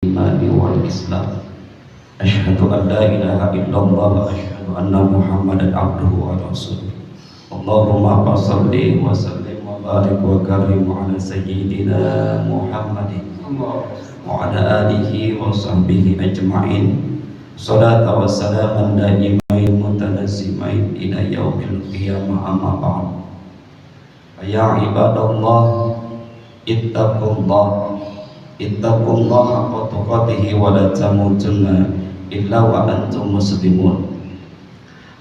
الإيمان والإسلام أشهد أن لا إله إلا الله وأشهد أن محمدا عبده ورسوله اللهم صل وسلم وبارك وكرم على سيدنا محمد وعلى آله وصحبه أجمعين صلاة وسلاما دائمين متلازمين إلى يوم القيامة أما بعد فيا عباد الله ittaqullaha haqqa tuqatih wa la tamutunna illa wa antum muslimun.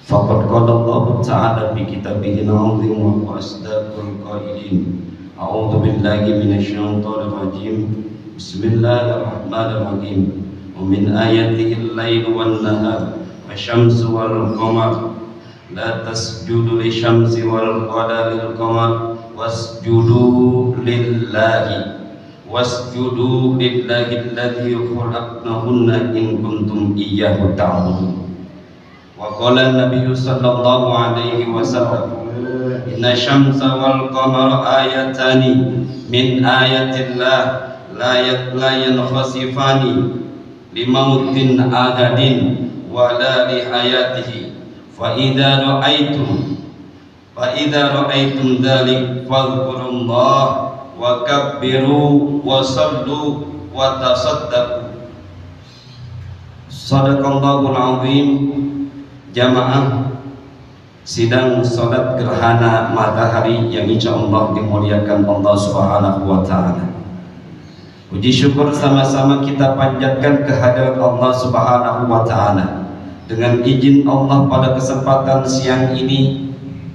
Faqad qala Allah ta'ala fi kitabihil 'azim wa asdaqul qailin. A'udzu billahi minasy syaithanir rajim. Bismillahirrahmanirrahim. Wa min ayatihi al-lailu wan nahar wasy-syamsu wal qamar la tasjudu lisyamsi wal qamari lil qamar wasjudu lillahi wasjudu lillahi alladhi khalaqnahunna in kuntum iyyahu ta'budun. Wa qala an-nabiyyu sallallahu alaihi wasallam inna syamsa wal qamara ayatani min ayatillah la yankhasifani limautin ahadin wa la li hayatihi fa idza ra'aytum dzalik fadhkurullah wa kabbiru wa sallu wa tasaddaqu. Shadaqallahul azim. Jamaah sidang salat gerhana matahari yang insyaallah dimuliakan Allah Subhanahu wa taala. Puji syukur sama-sama kita panjatkan kehadirat Allah Subhanahu wa taala. Dengan izin Allah pada kesempatan siang ini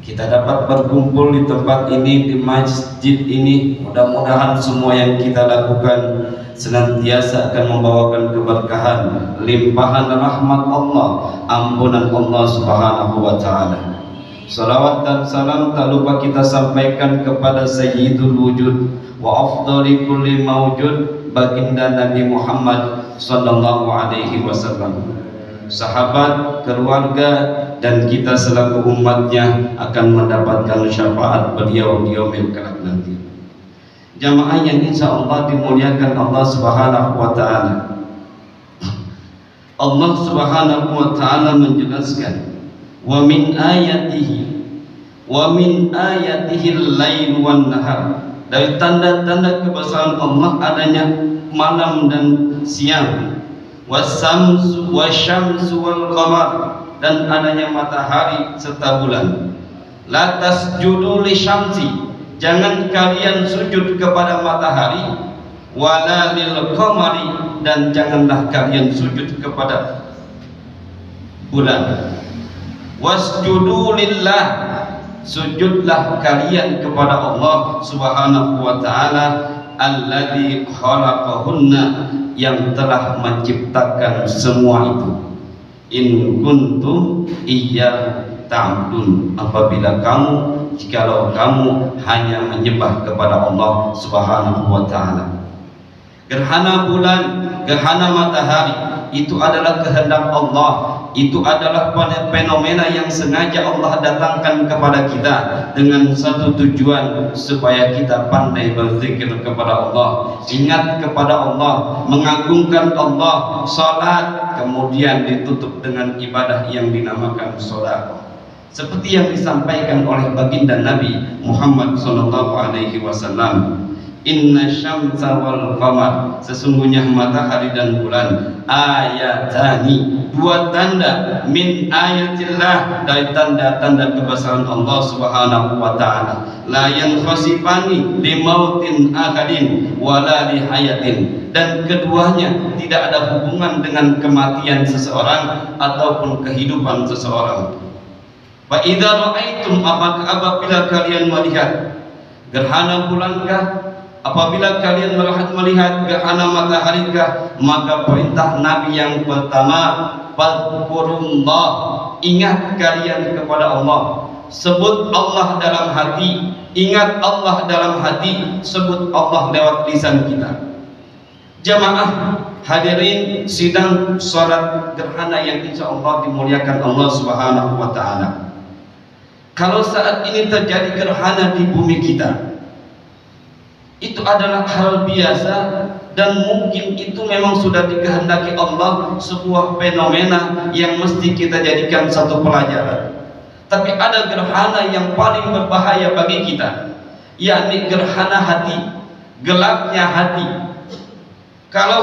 kita dapat berkumpul di tempat ini, di masjid ini. Mudah-mudahan semua yang kita lakukan senantiasa akan membawakan keberkahan, limpahan rahmat Allah, ampunan Allah Subhanahu wa taala. Salawat dan salam tak lupa kita sampaikan kepada Sayyidul Wujud wa afdali kulli mawjud, baginda Nabi Muhammad sallallahu alaihi wasallam. Sahabat, keluarga, dan kita selaku umatnya akan mendapatkan syafaat beliau di yaumil kelak nanti. Jamaah yang insya Allah dimuliakan Allah Subhanahu wa ta'ala. Allah Subhanahu wa ta'ala menjelaskan wa min ayatihi al-lail wan nahar. Dari tanda-tanda kebesaran Allah adanya malam dan siang. Wasyamsu wal qamar, dan adanya matahari serta bulan. La tasjudu lisyamsi, jangan kalian sujud kepada matahari, wala lil qamari, dan janganlah kalian sujud kepada bulan. Wasjudu lillah, sujudlah kalian kepada Allah Subhanahu wa ta'ala alladzi khalaqahunna, yang telah menciptakan semua itu. In kuntum iyyahu ta'budun, apabila jikalau kamu hanya menyembah kepada Allah Subhanahu wa ta'ala. Gerhana bulan, gerhana matahari itu adalah kehendak Allah. Itu adalah fenomena yang sengaja Allah datangkan kepada kita dengan satu tujuan, supaya kita pandai berzikir kepada Allah, ingat kepada Allah, mengagungkan Allah. Salat kemudian ditutup dengan ibadah yang dinamakan salat, seperti yang disampaikan oleh baginda Nabi Muhammad sallallahu alaihi wasallam. Inna syamsa wal qamar, sesungguhnya matahari dan bulan, ayatani, dua tanda, min ayatillah, dari tanda-tanda kebesaran Allah Subhanahu wa ta'ala. La yankhasifani li mautin akadin wala li hayatin, dan keduanya tidak ada hubungan dengan kematian seseorang ataupun kehidupan seseorang. Fa idza ra'aitum, apabila kalian melihat gerhana bulankah, apabila kalian melihat gerhana mataharikah, maka perintah Nabi yang pertama, fadhkurullah, ingat kalian kepada Allah. Sebut Allah dalam hati, ingat Allah dalam hati, sebut Allah lewat lisan kita. Jamaah hadirin sidang salat gerhana yang insya Allah dimuliakan Allah Subhanahu wa ta'ala. Kalau saat ini terjadi gerhana di bumi kita, itu adalah hal biasa dan mungkin itu memang sudah dikehendaki Allah, sebuah fenomena yang mesti kita jadikan satu pelajaran. Tapi ada gerhana yang paling berbahaya bagi kita, yakni gerhana hati, gelapnya hati. Kalau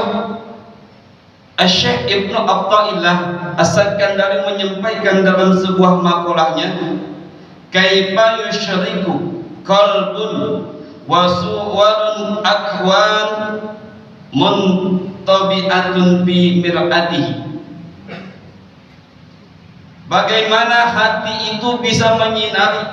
Syekh Ibnu Athaillah As-Sakandari menyampaikan dalam sebuah makalahnya, kaifa yusyriku qalbun wa suwarun akwan muntabi'atun bi mir'atihi. Bagaimana hati itu bisa menyinari,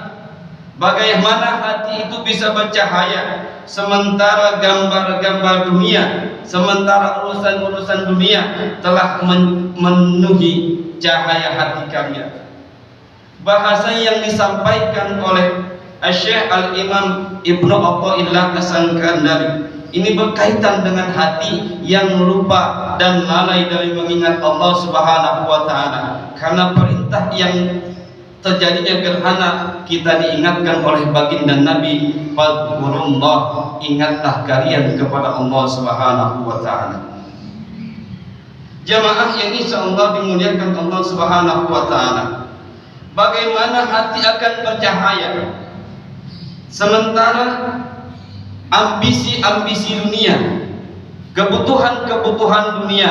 bagaimana hati itu bisa bercahaya, sementara gambar-gambar dunia, sementara urusan-urusan dunia telah memenuhi cahaya hati kalian. Bahasa yang disampaikan oleh Syekh Al-Imam Ibnu Athaillah As-Sakandari ini berkaitan dengan hati yang lupa dan lalai dari mengingat Allah Subhanahu wa Ta'ala. Karena perintah yang terjadinya gerhana, kita diingatkan oleh baginda Nabi, fadhkurullah, ingatlah kalian kepada Allah Subhanahu wa Ta'ala. Jamaah yang insyaallah dimuliakan Allah Subhanahu wa Ta'ala, bagaimana hati akan bercahaya sementara ambisi-ambisi dunia, kebutuhan-kebutuhan dunia,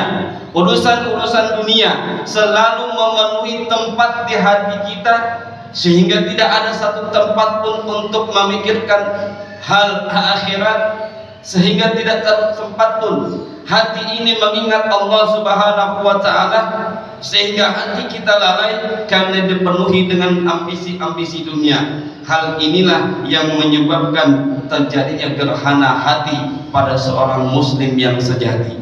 urusan-urusan dunia selalu memenuhi tempat di hati kita, sehingga tidak ada satu tempat pun untuk memikirkan hal akhirat, sehingga tidak ada tempat pun hati ini mengingat Allah Subhanahu wa Ta'ala, sehingga hati kita lalai karena dipenuhi dengan ambisi-ambisi dunia. Hal inilah yang menyebabkan terjadinya gerhana hati pada seorang muslim yang sejati.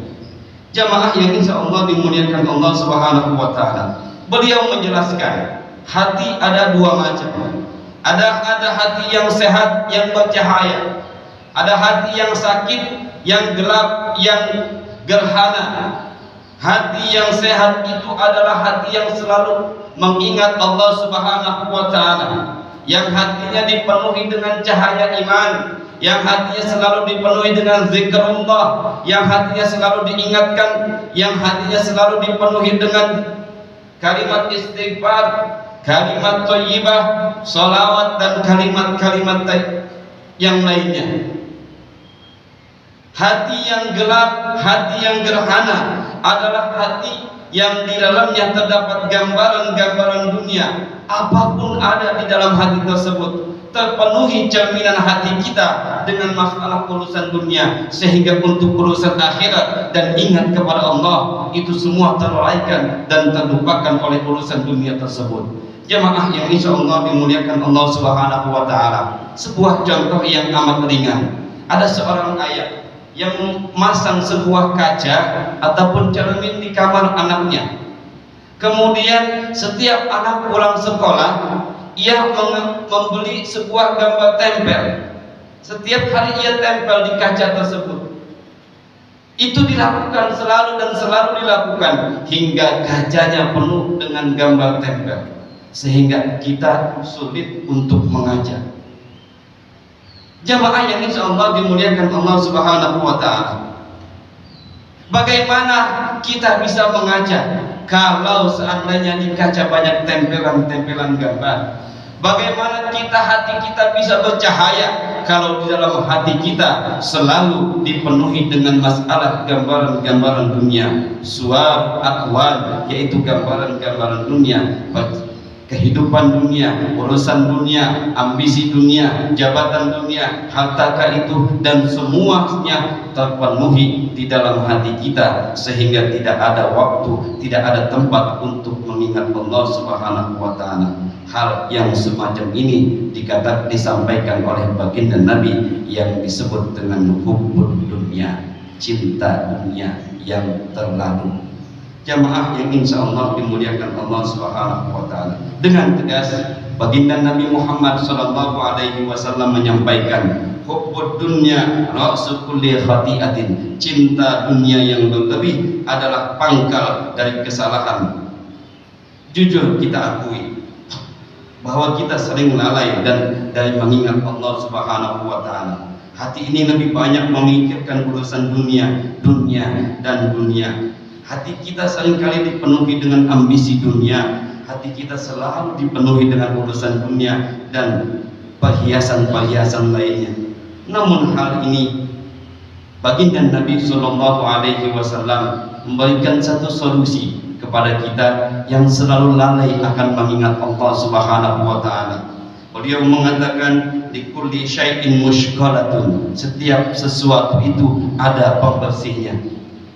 Jamaah yang insyaallah dimuliakan Allah Subhanahu wa Ta'ala, beliau menjelaskan hati ada dua macam. Ada hati yang sehat, yang bercahaya. Ada hati yang sakit, yang gelap, yang gerhana. Hati yang sehat itu adalah hati yang selalu mengingat Allah Subhanahu wa Ta'ala, yang hatinya dipenuhi dengan cahaya iman, yang hatinya selalu dipenuhi dengan zikrullah, yang hatinya selalu diingatkan, yang hatinya selalu dipenuhi dengan kalimat istighfar, kalimat thayyibah, salawat, dan kalimat-kalimat yang lainnya. Hati yang gelap, hati yang gerhana adalah hati yang di dalamnya terdapat gambaran-gambaran dunia. Apapun ada di dalam hati tersebut, terpenuhi cerminan hati kita dengan masalah urusan dunia, sehingga untuk urusan akhirat dan ingat kepada Allah itu semua terlalaikan dan terlupakan oleh urusan dunia tersebut. Jamaah yang insyaallah dimuliakan Allah Subhanahu wa Ta'ala, sebuah contoh yang amat ringan. Ada seorang ayah yang masang sebuah kaca ataupun cermin di kamar anaknya. Kemudian setiap anak pulang sekolah, ia membeli sebuah gambar tempel. Setiap hari ia tempel di kaca tersebut. Itu dilakukan selalu dan selalu dilakukan hingga kacanya penuh dengan gambar tempel, sehingga kita sulit untuk mengajar. Jamaah yang insyaallah dimuliakan Allah Subhanahu wa Ta'ala, bagaimana kita bisa mengajar kalau seandainya di kaca banyak tempelan-tempelan gambar? Bagaimana hati kita bisa bercahaya kalau di dalam hati kita selalu dipenuhi dengan masalah gambaran-gambaran dunia, suar akwal, yaitu gambaran-gambaran dunia, kehidupan dunia, urusan dunia, ambisi dunia, jabatan dunia, harta itu, dan semuanya terpenuhi di dalam hati kita, sehingga tidak ada waktu, tidak ada tempat untuk mengingat Allah Subhanahu wa Ta'ala. Hal yang semacam ini disampaikan oleh baginda Nabi yang disebut dengan hubbud dunia, cinta dunia yang terlalu. Jamaah yang insyaallah dimuliakan Allah Subhanahu wa Ta'ala, dengan tegas baginda Nabi Muhammad sallallahu alaihi wasallam menyampaikan, hubbud dunya ra'su kulli khati'atin, cinta dunia yang berlebih adalah pangkal dari kesalahan. Jujur kita akui bahwa kita sering lalai dan dari mengingat Allah Subhanahu wa Ta'ala. Hati ini lebih banyak memikirkan urusan dunia, dunia dan dunia. Hati kita seringkali dipenuhi dengan ambisi dunia. Hati kita selalu dipenuhi dengan urusan dunia dan perhiasan-perhiasan lainnya. Namun hal ini baginda Nabi Shallallahu Alaihi Wasallam memberikan satu solusi kepada kita yang selalu lalai akan mengingat Allah Subhanahu Wa Taala. Beliau mengatakan likulli syai'in mushqalatun, setiap sesuatu itu ada pembersihnya.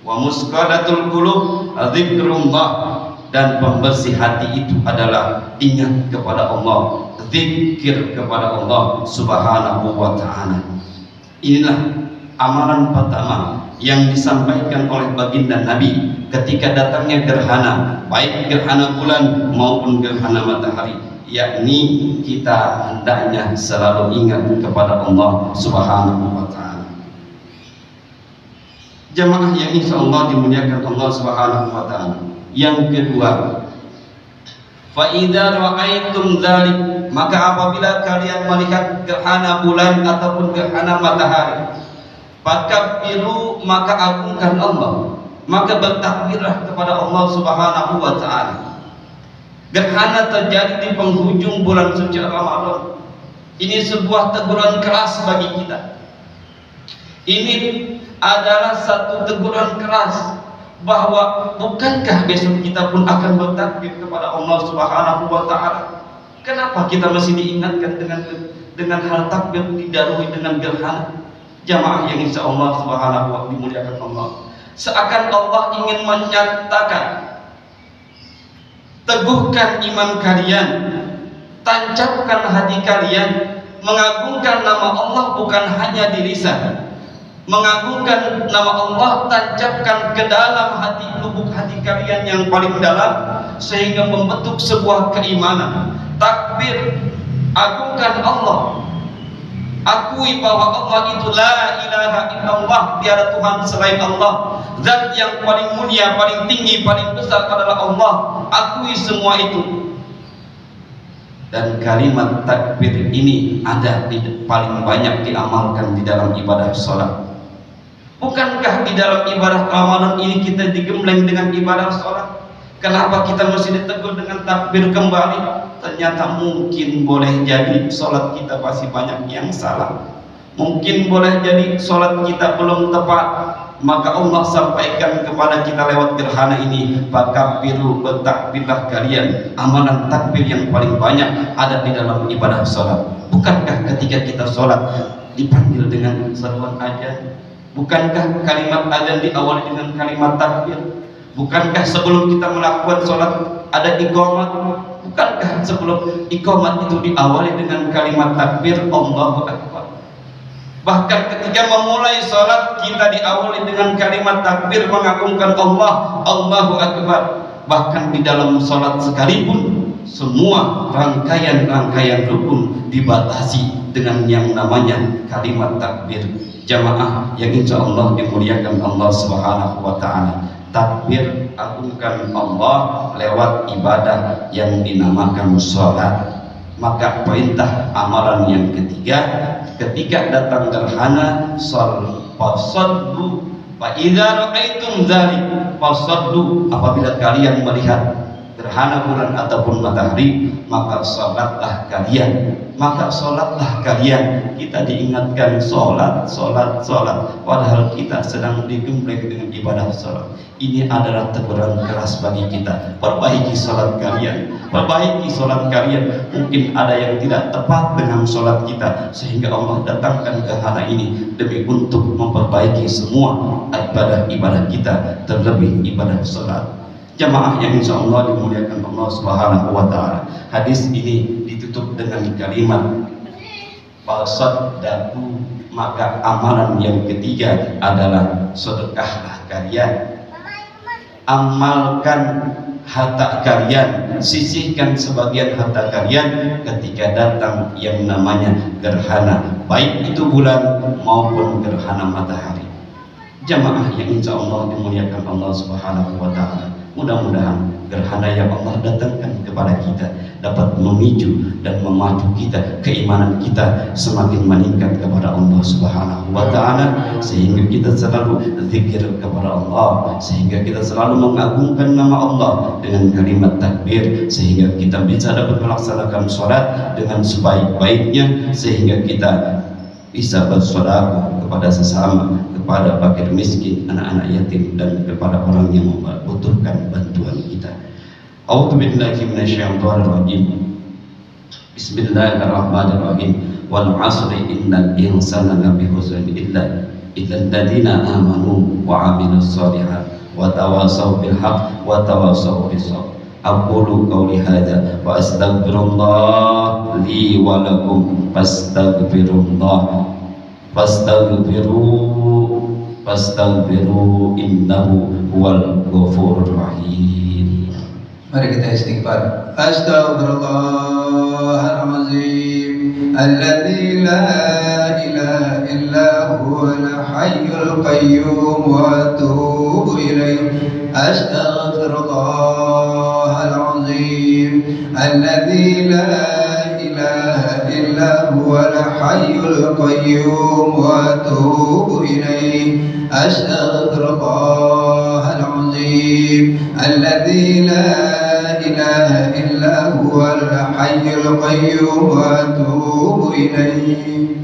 Wa musqalatul qulub dzikrullah, dan pembersih hati itu adalah ingat kepada Allah, zikir kepada Allah Subhanahu wa taala. Inilah amalan pertama yang disampaikan oleh baginda Nabi ketika datangnya gerhana, baik gerhana bulan maupun gerhana matahari, yakni kita hendaknya selalu ingat kepada Allah Subhanahu wa taala. Jamaah yang insyaallah dimuliakan Allah Subhanahu wa taala. Yang kedua, fa idza ra'aitum dzalik, maka apabila kalian melihat gerhana bulan ataupun gerhana matahari, fakabbiru, maka agungkan Allah, maka bertakbirlah kepada Allah Subhanahu wa taala. Gerhana terjadi di penghujung bulan suci Ramadan. Ini sebuah teguran keras bagi kita. Ini adalah satu teguran keras bahwa bukankah besok kita pun akan bertakbir kepada Allah Subhanahu wa taala? Kenapa kita masih diingatkan dengan hal takbir didahului dengan gerhana? Jamaah yang insyaallah Subhanahu wa taala dimuliakan Allah. Seakan Allah ingin menyatakan, teguhkan iman kalian, tancapkan hati kalian, mengagungkan nama Allah bukan hanya di lisan. Mengagungkan nama Allah tancapkan ke dalam hati, lubuk hati kalian yang paling dalam, sehingga membentuk sebuah keimanan. Takbir, agungkan Allah, akui bahwa Allah itu la ilaha illallah, tiada Tuhan selain Allah, zat yang paling mulia, paling tinggi, paling besar adalah Allah. Akui semua itu. Dan kalimat takbir ini ada paling banyak diamalkan di dalam ibadah sholat. Bukankah di dalam ibadah Ramadan ini kita digembleng dengan ibadah sholat? Kenapa kita mesti ditegur dengan takbir kembali? Ternyata mungkin boleh jadi sholat kita masih banyak yang salah. Mungkin boleh jadi sholat kita belum tepat. Maka Allah sampaikan kepada kita lewat gerhana ini, fakabbiru, bertakbirlah kalian. Amalan takbir yang paling banyak ada di dalam ibadah sholat. Bukankah ketika kita sholat dipanggil dengan seruan azan? Bukankah kalimat azan diawali dengan kalimat takbir? Bukankah sebelum kita melakukan sholat ada iqamat? Bukankah sebelum iqamat itu diawali dengan kalimat takbir Allahu Akbar? Bahkan ketika memulai sholat kita diawali dengan kalimat takbir mengagungkan Allah, Allahu Akbar. Bahkan di dalam sholat sekalipun semua rangkaian-rangkaian rukun dibatasi dengan yang namanya kalimat takbir. Jamaah yang insya Allah dimuliakan Allah Subhanahu wa taala. Takbir, agungkan Allah lewat ibadah yang dinamakan sholat. Maka perintah amalan yang ketiga, ketika datang gerhana, fasaddu, fa idza ra'aitum dzalik fasaddu, apabila kalian melihat gerhana bulan ataupun matahari, maka sholatlah kalian. Maka sholatlah kalian. Kita diingatkan sholat, sholat, sholat, padahal kita sedang digembleng dengan ibadah sholat. Ini adalah teguran keras bagi kita. Perbaiki sholat kalian, perbaiki sholat kalian. Mungkin ada yang tidak tepat dengan sholat kita, sehingga Allah datangkan gerhana ini demi untuk memperbaiki semua ibadah-ibadah kita, terlebih ibadah sholat. Jamaah yang insya Allah dimuliakan Allah Subhanahu wa taala. Hadis ini ditutup dengan kalimat fasaddaqu, maka amalan yang ketiga adalah sedekahlah kalian. Amalkan harta kalian, sisihkan sebagian harta kalian ketika datang yang namanya gerhana, baik itu bulan maupun gerhana matahari. jamaah yang insya Allah dimuliakan Allah Subhanahu wa Ta'ala. Mudah-mudahan gerhana yang Allah datangkan kepada kita dapat memicu dan memacu kita, keimanan kita semakin meningkat kepada Allah Subhanahu wa Ta'ala, sehingga kita selalu zikir kepada Allah, sehingga kita selalu mengagungkan nama Allah dengan kalimat takbir, sehingga kita bisa dapat melaksanakan sholat dengan sebaik-baiknya, sehingga kita bisa bersedekah kepada sesama, kepada fakir miskin, anak-anak yatim, dan kepada orang yang membutuhkan bantuan kita. A'udzu billahi minasyaitonir rajim. Bismillahirrahmanirrahim. Wal 'asri innal insana lafi khusrin illa alladziina aamanu wa 'amilus shalihaat wa tawassaw bil haqq wa tawassaw bis sabr. Aqulu qawli hadza wa astaghfirullah li wa lakum fastaghfiru innahu huwal ghafurur rahim. Mari kita istighfar. Astaghfirullahalazim alladzi la ilaha illa huwal hayyul qayyum wa atubu ilaih. Astaghfirullahalazim alladzi la ilaha illa huwal hayyul qayyum wa atubu ilaih. Astaghfirullahalazim alladzi la ilaha illa huwal hayyul qayyum wa atubu ilaih.